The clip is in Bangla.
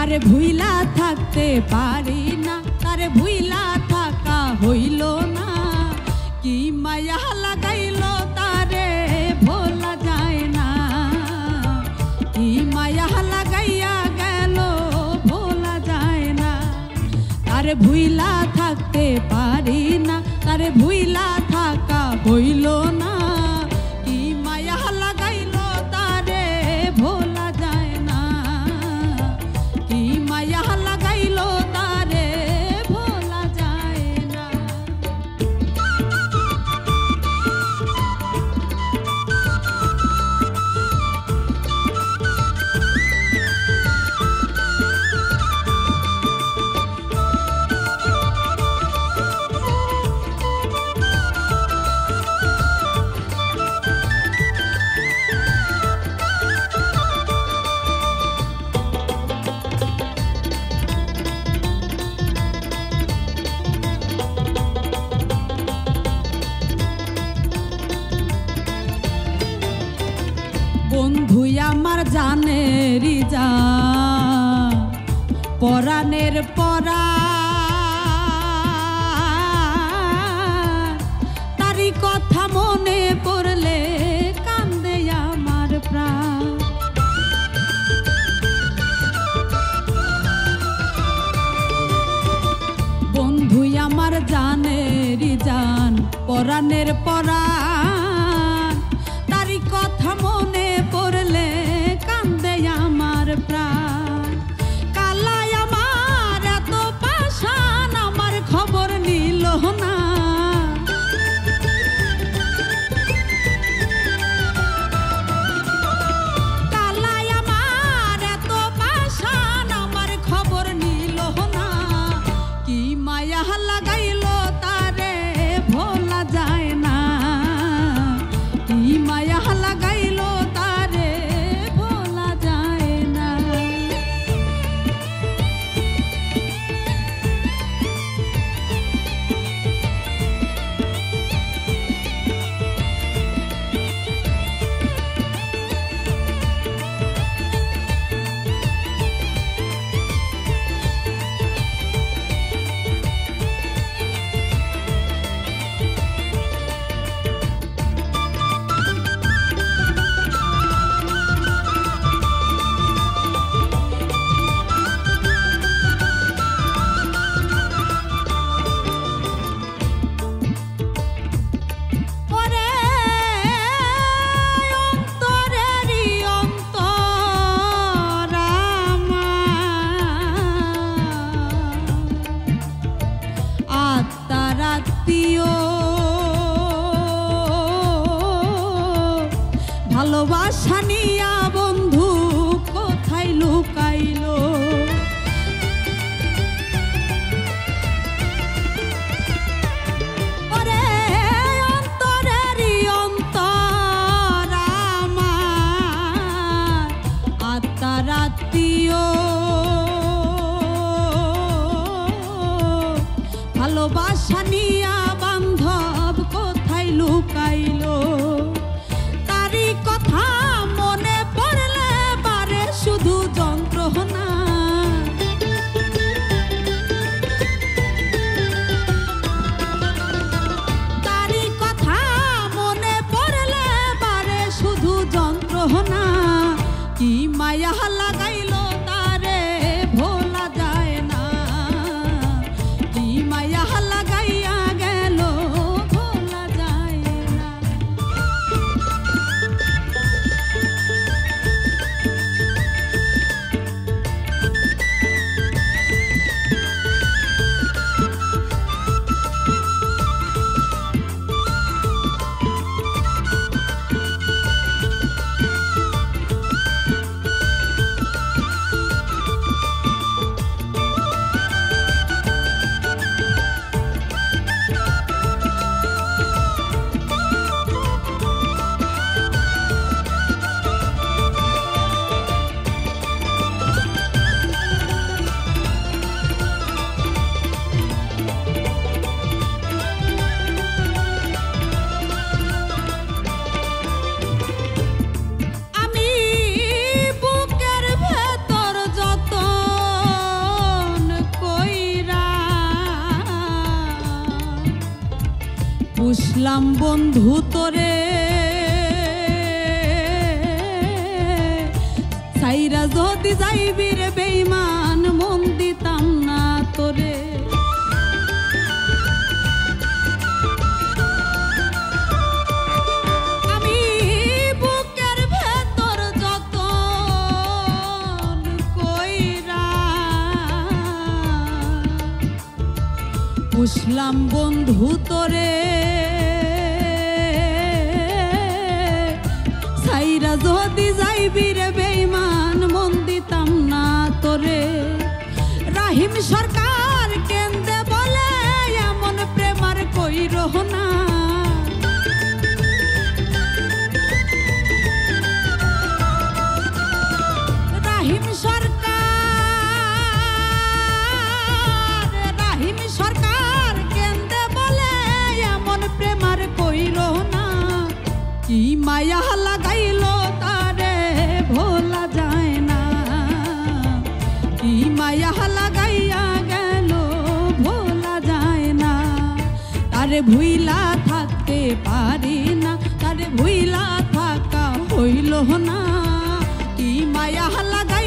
তারে ভুইলা থাকতে পারি না, তারে ভুইলা থাকা হইল না। কি মায়া লাগাইল তারে ভোলা যায় না, কি মায়া লাগাইয়া গেল ভোলা যায় না। তারে ভুইলা থাকতে পারি না, তারে ভুইলা থাকা হইল না। কি মায়া লাগাইল তারে ভোলা যায় না, কি মায়া লাগাইল তারে ভোলা যায় না। বন্ধু আমার জানেরি জান, পরাণের পরাণ, তারি কথা মনে পড়লে কান্দে আমার প্রাণ। বন্ধু আমার জানেরি জান, পরাণের পরাণ, তারি কথা মনে পড়লে কান্দে আমার প্রাণ। কালাই আমার এত পাশান, আমার খবর নিল না। কালাই আমার এত পাশান, আমার খবর নিল না। কি মায়া লাগাইল তারে ভোলা যায় না, কি মায়া লাগাইল তারে ভোলা যায় না। ভালোবাসা নিয়া বন্ধু কোথায় লুকাইল, ওরে অন্তরেরই অন্তর আমার, আত্মার আত্মীয় ভালোবাসা নিয়া বান্ধব কোথায় লুকাইল। তারি কথা মনে পড়লে বারে শুধু যন্ত্রণা, তারি কথা মনে পড়লে বারে শুধু যন্ত্রণা। কি মায়া লাগাইল তারে ভোলা যায় না, কি মায়া লাগাইয়া গেল ভোলা যায় না। বুঝলাম বন্ধু তোরে সাইরা যদি যাইবি রে বেঈমান মন দিতাম না তোরে আমি বুকের ভেতর যতন কইরা বুঝলাম বন্ধু তোরে সাইরা যদি যাইবি রে বেঈমান মন দিতাম না তোরে রাহিম সরকার কেন্দে বলে এমন প্রেমার কইরো না রাহিম সরকার কেন্দে বলে এমন প্রেমার কইরো না কি মায়া লাগাইলো তারে ভোলা যায় না কি মায়া লাগাইয়া গেল ভোলা যায় না তারে ভুইলা থাকতে পারি না তারে ভুইলা থাকা হইল না কি মায়া লাগা